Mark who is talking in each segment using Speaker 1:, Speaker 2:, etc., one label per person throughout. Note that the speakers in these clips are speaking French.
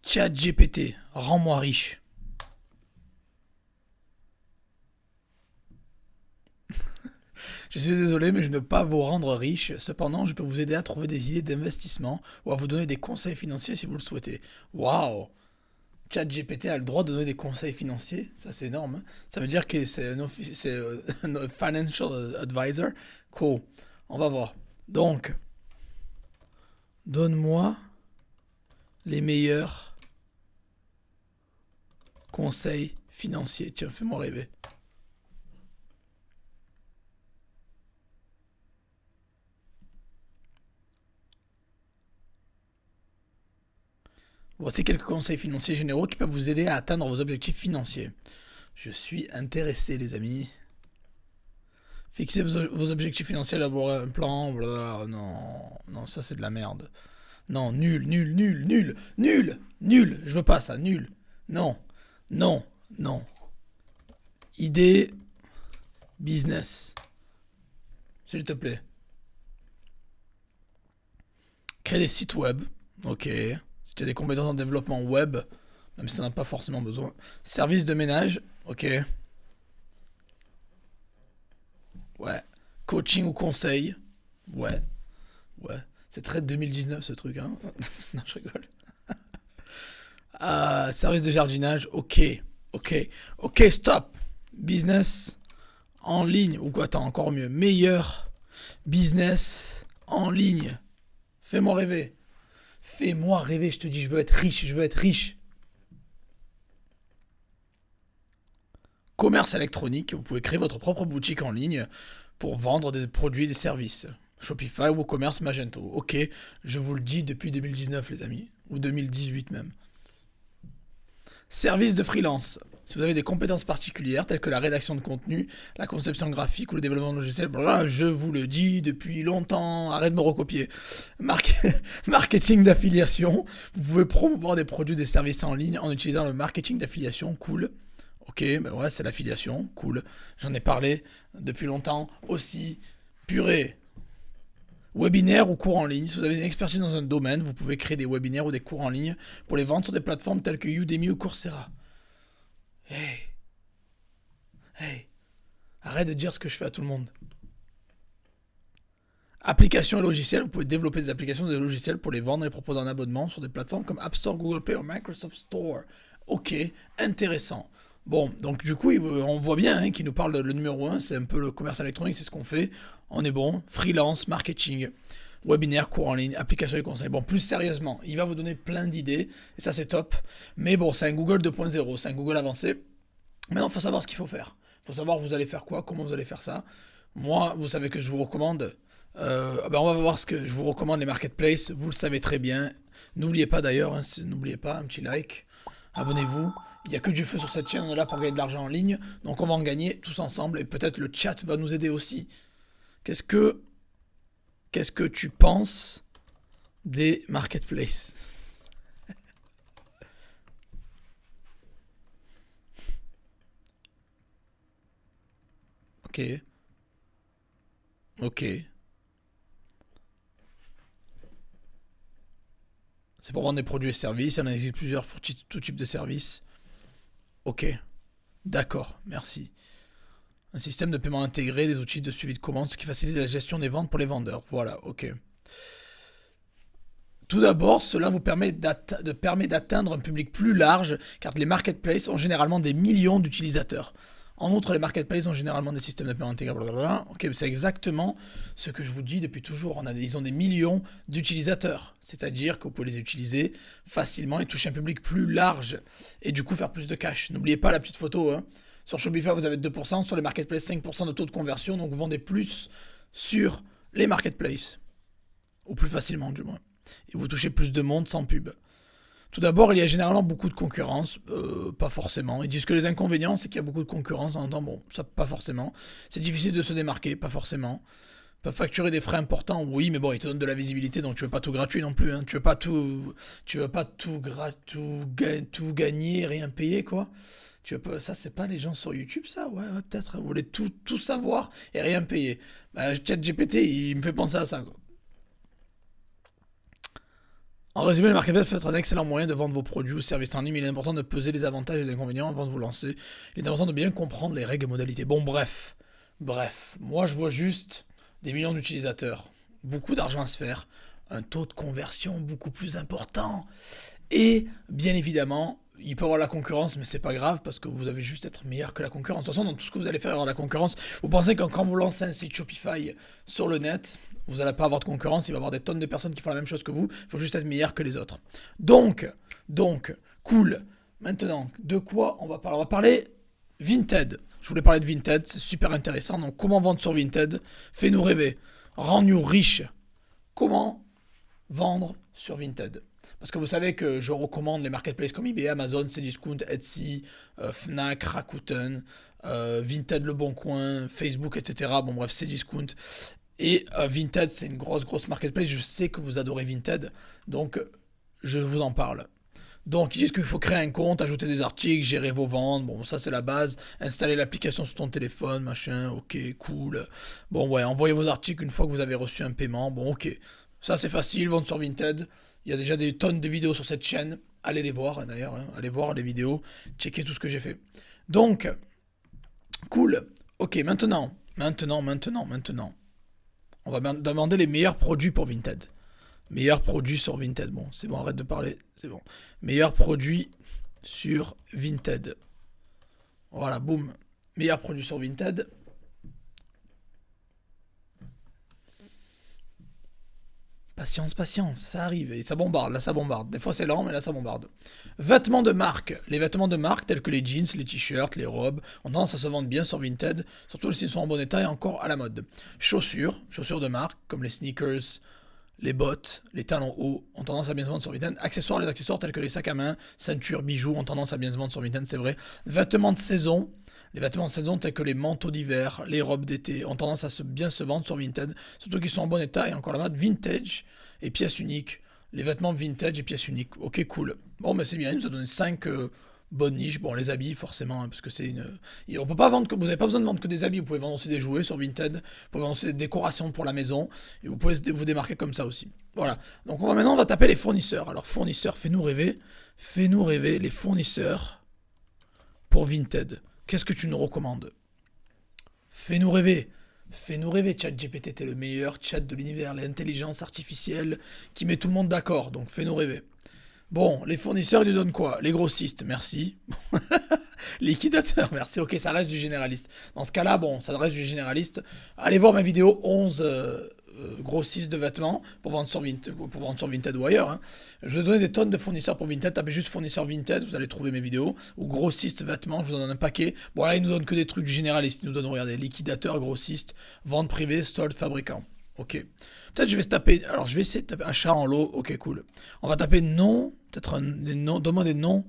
Speaker 1: ChatGPT, rends-moi riche. Je suis désolé, mais je ne peux pas vous rendre riche. Cependant, je peux vous aider à trouver des idées d'investissement ou à vous donner des conseils financiers si vous le souhaitez. Waouh! ChatGPT a le droit de donner des conseils financiers, ça c'est énorme, hein. Ça veut dire que c'est un financial advisor. Cool. On va voir. Donc, donne-moi les meilleurs conseils financiers. Tiens, fais-moi rêver. Voici quelques conseils financiers généraux qui peuvent vous aider à atteindre vos objectifs financiers. Je suis intéressé, les amis. Fixez vos objectifs financiers, élaborer un plan. Blablabla. Non, non, ça c'est de la merde. Non, nul, nul, nul, nul, nul, nul. Je veux pas ça, nul. Non, non, non. Idée, business. S'il te plaît. Créer des sites web. Ok. Si tu as des compétences en développement web, même si tu n'en as pas forcément besoin. Service de ménage. Ok. Ouais. Coaching ou conseil. Ouais. Ouais. C'est très 2019 ce truc, hein. Non, je rigole. Service de jardinage. Ok. Ok. Ok, stop. Business en ligne. Ou quoi, attends, encore mieux. Meilleur business en ligne. Fais-moi rêver. Fais-moi rêver, je te dis, je veux être riche, je veux être riche. Commerce électronique, vous pouvez créer votre propre boutique en ligne pour vendre des produits et des services. Shopify ou commerce Magento. Ok, je vous le dis depuis 2019 les amis, ou 2018 même. Service de freelance. Si vous avez des compétences particulières telles que la rédaction de contenu, la conception graphique ou le développement de logiciels, blablabla, je vous le dis depuis longtemps, arrête de me recopier. Marketing d'affiliation. Vous pouvez promouvoir des produits, des services en ligne en utilisant le marketing d'affiliation. Cool. Ok, ben ouais, c'est l'affiliation. Cool. J'en ai parlé depuis longtemps aussi. Purée. Webinaire ou cours en ligne. Si vous avez une expertise dans un domaine, vous pouvez créer des webinaires ou des cours en ligne pour les vendre sur des plateformes telles que Udemy ou Coursera. Hey, hey, arrête de dire ce que je fais à tout le monde. Applications et logiciels, vous pouvez développer des applications et des logiciels pour les vendre et les proposer en abonnement sur des plateformes comme App Store, Google Play ou Microsoft Store. Ok, intéressant. Bon, donc du coup, on voit bien hein, qu'il nous parle de le numéro un, c'est un peu le commerce électronique, c'est ce qu'on fait. On est bon. Freelance, marketing, webinaire, cours en ligne, application et conseils. Bon, plus sérieusement, il va vous donner plein d'idées, et ça c'est top. Mais bon, c'est un Google 2.0, c'est un Google avancé. Maintenant, il faut savoir ce qu'il faut faire. Il faut savoir vous allez faire quoi, comment vous allez faire ça. Moi, vous savez que je vous recommande. Ben on va voir ce que je vous recommande les marketplaces. Vous le savez très bien. N'oubliez pas d'ailleurs, hein, n'oubliez pas un petit like. Abonnez-vous. Il n'y a que du feu sur cette chaîne. On est là pour gagner de l'argent en ligne. Donc on va en gagner tous ensemble. Et peut-être le chat va nous aider aussi. Qu'est-ce que, qu'est-ce que tu penses des marketplaces? Ok. Ok. C'est pour vendre des produits et services. Il y en existe plusieurs pour tout type de services. Ok. D'accord. Merci. Un système de paiement intégré, des outils de suivi de commandes, ce qui facilite la gestion des ventes pour les vendeurs. Voilà, ok. Tout d'abord, cela vous permet d'atteindre un public plus large, car les marketplaces ont généralement des millions d'utilisateurs. En outre, les marketplaces ont généralement des systèmes de paiement intégrés, blablabla. Ok, c'est exactement ce que je vous dis depuis toujours. Ils ont des millions d'utilisateurs. C'est-à-dire que vous pouvez les utiliser facilement et toucher un public plus large. Et du coup, faire plus de cash. N'oubliez pas la petite photo, hein. Sur Shopify, vous avez 2%, sur les marketplaces, 5% de taux de conversion, donc vous vendez plus sur les marketplaces. Ou plus facilement, du moins. Et vous touchez plus de monde sans pub. Tout d'abord, il y a généralement beaucoup de concurrence, pas forcément. Ils disent que les inconvénients, c'est qu'il y a beaucoup de concurrence. En même temps, bon, ça pas forcément. C'est difficile de se démarquer, pas forcément. Ils peuvent facturer des frais importants, oui, mais bon, ils te donnent de la visibilité, donc tu veux pas tout gratuit non plus. Hein. Tu veux pas tout gagner, rien payer, quoi. Ça, c'est pas les gens sur YouTube, ça? Ouais, ouais, peut-être. Vous voulez tout savoir et rien payer. Bah, ChatGPT, il me fait penser à ça, quoi. En résumé, le marketplace peut être un excellent moyen de vendre vos produits ou services en ligne, mais il est important de peser les avantages et les inconvénients avant de vous lancer. Il est important de bien comprendre les règles et modalités. Bon, bref, moi je vois juste des millions d'utilisateurs, beaucoup d'argent à se faire, un taux de conversion beaucoup plus important, et bien évidemment, il peut y avoir la concurrence, mais c'est pas grave parce que vous avez juste à être meilleur que la concurrence. De toute façon, dans tout ce que vous allez faire, il y aura la concurrence. Vous pensez que quand vous lancez un site Shopify sur le net, vous n'allez pas avoir de concurrence, il va y avoir des tonnes de personnes qui font la même chose que vous. Il faut juste être meilleur que les autres. Donc, cool. Maintenant, de quoi on va parler? On va parler Vinted. Je voulais parler de Vinted, c'est super intéressant. Donc, comment vendre sur Vinted? Fais-nous rêver. Rends-nous riches. Comment vendre sur Vinted? Parce que vous savez que je recommande les marketplaces comme eBay, Amazon, Cdiscount, Etsy, Fnac, Rakuten, Vinted Le Bon Coin, Facebook, etc. Bon bref, Cdiscount. Et Vinted, c'est une grosse marketplace. Je sais que vous adorez Vinted, donc je vous en parle. Donc ils disent qu'il faut créer un compte, ajouter des articles, gérer vos ventes. Bon, ça c'est la base. Installer l'application sur ton téléphone, machin. Ok, cool. Bon, ouais, envoyez vos articles une fois que vous avez reçu un paiement. Bon, ok. Ça c'est facile, vendre sur Vinted. Il y a déjà des tonnes de vidéos sur cette chaîne. Allez les voir d'ailleurs. Hein. Allez voir les vidéos. Checkez tout ce que j'ai fait. Donc, cool. Ok, maintenant. On va demander les meilleurs produits pour Vinted. Meilleurs produits sur Vinted. Bon, c'est bon, arrête de parler. C'est bon. Meilleurs produits sur Vinted. Voilà, boum. Meilleurs produits sur Vinted. Patience, ça arrive. Et ça bombarde, là ça bombarde. Des fois c'est lent, mais là ça bombarde. Vêtements de marque. Les vêtements de marque, tels que les jeans, les t-shirts, les robes, ont tendance à se vendre bien sur Vinted, surtout s'ils sont en bon état et encore à la mode. Chaussures de marque, comme les sneakers, les bottes, les talons hauts, ont tendance à bien se vendre sur Vinted. Accessoires, les accessoires tels que les sacs à main, ceintures, bijoux, ont tendance à bien se vendre sur Vinted, c'est vrai. Vêtements de saison. Les vêtements de saison tels que les manteaux d'hiver, les robes d'été ont tendance à bien se vendre sur Vinted, surtout qu'ils sont en bon état et encore la mode vintage et pièces uniques. Les vêtements vintage et pièces uniques. Ok, cool. Bon, mais c'est bien, il nous a donné 5 bonnes niches. Bon, les habits, forcément, hein, parce que c'est une. On peut pas vendre que. Vous n'avez pas besoin de vendre que des habits, vous pouvez vendre aussi des jouets sur Vinted, vous pouvez vendre aussi des décorations pour la maison, et vous pouvez vous démarquer comme ça aussi. Voilà. Donc maintenant, on va taper les fournisseurs. Alors, fournisseurs, fais-nous rêver. Fais-nous rêver les fournisseurs pour Vinted. Qu'est-ce que tu nous recommandes? Fais-nous rêver. Fais-nous rêver, ChatGPT, t'es le meilleur chat de l'univers, l'intelligence artificielle qui met tout le monde d'accord, donc fais-nous rêver. Bon, les fournisseurs, ils nous donnent quoi? Les grossistes, merci. Liquidateurs, merci. Ok, ça reste du généraliste. Dans ce cas-là, bon, ça reste du généraliste. Allez voir ma vidéo 11 grossistes de vêtements pour vendre sur Vinted ou ailleurs. Hein. Je vais donner des tonnes de fournisseurs pour Vinted. Tapez juste fournisseur Vinted, vous allez trouver mes vidéos. Ou grossistes vêtements, je vous en donne un paquet. Bon, là, ils nous donnent que des trucs généralistes. Ils nous donnent, regardez, liquidateurs, grossistes, vente privée, solde, fabricant. Ok. Peut-être je vais taper. Alors, je vais essayer de taper achat en lot. Ok, cool. On va taper nom. Peut-être des noms. Donne-moi des noms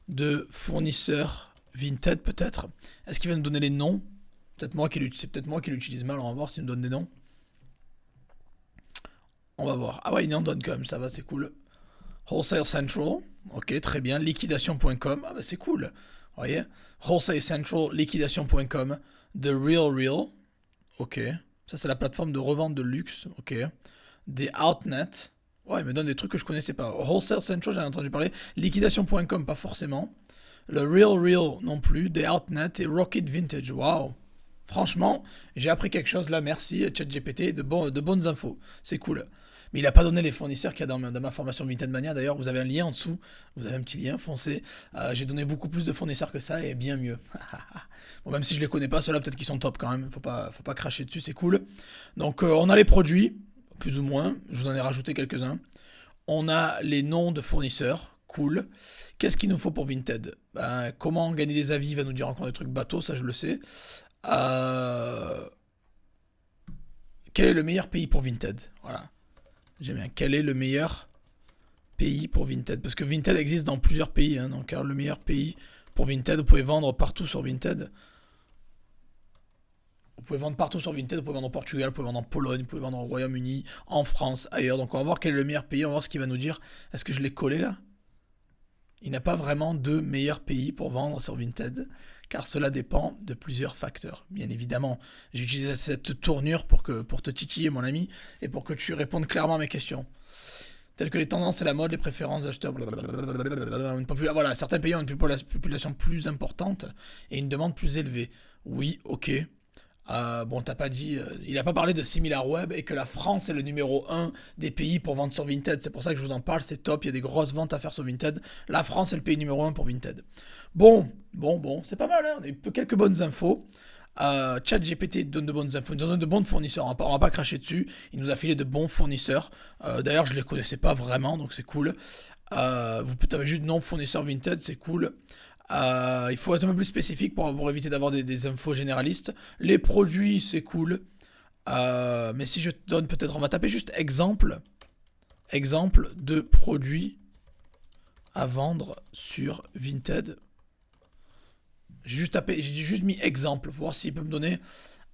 Speaker 1: de fournisseurs Vinted, peut-être. Est-ce qu'il va nous donner les noms? C'est peut-être moi qui l'utilise mal. On va voir s'il me donne des noms. On va voir. Ah ouais, il en donne quand même, ça va, c'est cool. Wholesale Central, ok, très bien. Liquidation.com, ah bah c'est cool. Vous voyez? Wholesale Central, liquidation.com. The Real Real, ok. Ça, c'est la plateforme de revente de luxe, ok. Des Outnet, ouais, il me donne des trucs que je connaissais pas. Wholesale Central, j'en ai entendu parler. Liquidation.com, pas forcément. Le Real Real non plus. Des Outnet et Rocket Vintage, waouh. Franchement, j'ai appris quelque chose là, merci ChatGPT, de bonnes infos. C'est cool. Mais il n'a pas donné les fournisseurs qu'il y a dans ma formation Vinted Mania. D'ailleurs, vous avez un lien en dessous. Vous avez un petit lien, foncez. J'ai donné beaucoup plus de fournisseurs que ça et bien mieux. Bon, même si je les connais pas, ceux-là peut-être qu'ils sont top quand même. Faut pas cracher dessus, c'est cool. Donc, on a les produits, plus ou moins. Je vous en ai rajouté quelques-uns. On a les noms de fournisseurs. Cool. Qu'est-ce qu'il nous faut pour Vinted? Comment gagner des avis? Il va nous dire encore des trucs bateaux, ça je le sais. Quel est le meilleur pays pour Vinted? Voilà. J'aime bien. Quel est le meilleur pays pour Vinted? Parce que Vinted existe dans plusieurs pays. Hein, donc, le meilleur pays pour Vinted, vous pouvez vendre partout sur Vinted. Vous pouvez vendre partout sur Vinted. Vous pouvez vendre au Portugal, vous pouvez vendre en Pologne, vous pouvez vendre au Royaume-Uni, en France, ailleurs. Donc, on va voir quel est le meilleur pays. On va voir ce qu'il va nous dire. Est-ce que je l'ai collé là? Il n'a pas vraiment de meilleur pays pour vendre sur Vinted, car cela dépend de plusieurs facteurs. Bien évidemment, j'ai utilisé cette tournure pour te titiller, mon ami, et pour que tu répondes clairement à mes questions. tels que les tendances et la mode, les préférences d'acheteurs, voilà, certains pays ont une population plus importante et une demande plus élevée. Oui, ok. Bon, t'as pas dit, il a pas parlé de SimilarWeb et que la France est le numéro 1 des pays pour vendre sur Vinted. C'est pour ça que je vous en parle, c'est top, il y a des grosses ventes à faire sur Vinted. La France est le pays numéro 1 pour Vinted. Bon, c'est pas mal, hein, on a eu quelques bonnes infos. ChatGPT donne de bonnes infos, il nous donne de bons fournisseurs, on va pas cracher dessus, il nous a filé de bons fournisseurs. D'ailleurs, je les connaissais pas vraiment, donc c'est cool. Vous avez juste non fournisseur Vinted, c'est cool. Il faut être un peu plus spécifique pour éviter d'avoir des infos généralistes. Les produits, c'est cool. Mais si je te donne peut-être, on va taper juste exemple de produits à vendre sur Vinted. J'ai juste mis exemple pour voir s'il peut me donner.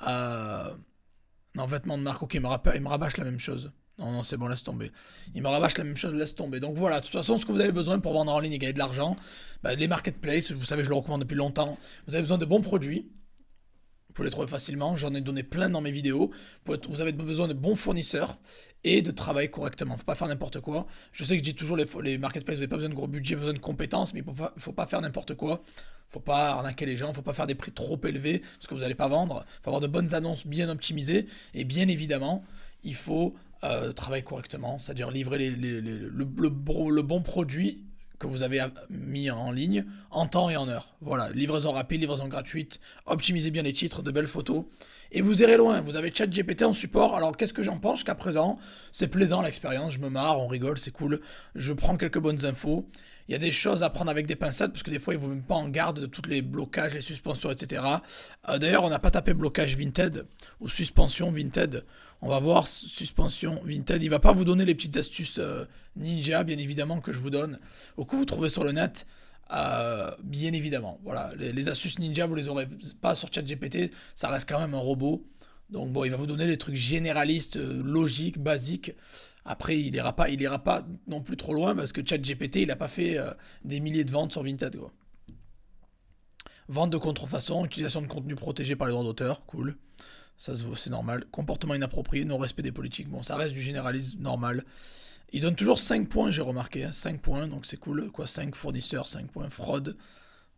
Speaker 1: Non, vêtements de marque, ok, il me rabâche la même chose. Non, c'est bon, laisse tomber. Il me rabâche la même chose, laisse tomber. Donc voilà, de toute façon, ce que vous avez besoin pour vendre en ligne et gagner de l'argent, les marketplaces, vous savez, je le recommande depuis longtemps. Vous avez besoin de bons produits. Vous pouvez les trouver facilement. J'en ai donné plein dans mes vidéos. Vous avez besoin de bons fournisseurs et de travailler correctement. Faut pas faire n'importe quoi. Je sais que je dis toujours les marketplaces, vous n'avez pas besoin de gros budget, besoin de compétences, mais faut pas faire n'importe quoi. Faut pas arnaquer les gens, faut pas faire des prix trop élevés parce que vous n'allez pas vendre. Faut avoir de bonnes annonces bien optimisées et bien évidemment, il faut travailler correctement, c'est-à-dire livrer le bon produit que vous avez mis en ligne en temps et en heure. Voilà, livraison rapide, livraison gratuite, optimisez bien les titres, de belles photos. Et vous irez loin, vous avez ChatGPT en support. Alors qu'est-ce que j'en pense jusqu'à présent? C'est plaisant l'expérience, je me marre, on rigole, c'est cool. Je prends quelques bonnes infos. Il y a des choses à prendre avec des pincettes parce que des fois ils ne vous mettent pas en garde de tous les blocages, les suspensions, etc. D'ailleurs, on n'a pas tapé blocage Vinted ou suspension Vinted. On va voir suspension Vinted. Il va pas vous donner les petites astuces ninja, bien évidemment, que je vous donne ou que vous trouvez sur le net. Bien évidemment, voilà, les astuces ninja, vous les aurez pas sur ChatGPT, ça reste quand même un robot. Donc bon, il va vous donner des trucs généralistes, logiques, basiques. Après, il ira pas non plus trop loin parce que ChatGPT, il a pas fait des milliers de ventes sur Vinted, quoi. Vente de contrefaçon, utilisation de contenu protégé par les droits d'auteur, cool. Ça, c'est normal. Comportement inapproprié, non-respect des politiques. Bon, ça reste du généralisme normal. Il donne toujours 5 points, j'ai remarqué. Hein, 5 points, donc c'est cool. Quoi, 5 fournisseurs, 5 points fraude.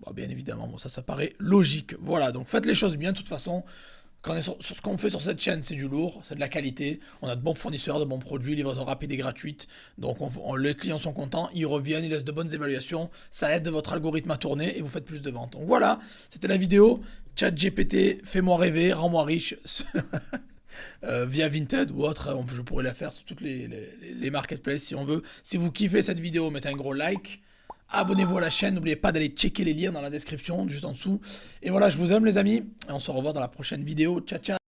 Speaker 1: Bon, bien évidemment, bon, ça paraît logique. Voilà, donc faites les choses bien. De toute façon, quand on est sur ce qu'on fait sur cette chaîne, c'est du lourd, c'est de la qualité. On a de bons fournisseurs, de bons produits, livraison rapide et gratuite. Donc les clients sont contents, ils reviennent, ils laissent de bonnes évaluations. Ça aide votre algorithme à tourner et vous faites plus de ventes. Donc voilà, c'était la vidéo. ChatGPT, fais-moi rêver, rends-moi riche. Via Vinted ou autre, je pourrais la faire sur toutes les marketplaces si on veut. Si vous kiffez cette vidéo, mettez un gros like. Abonnez-vous à la chaîne, n'oubliez pas d'aller checker les liens dans la description, juste en dessous. Et voilà, je vous aime les amis, et on se revoit dans la prochaine vidéo. Ciao, ciao!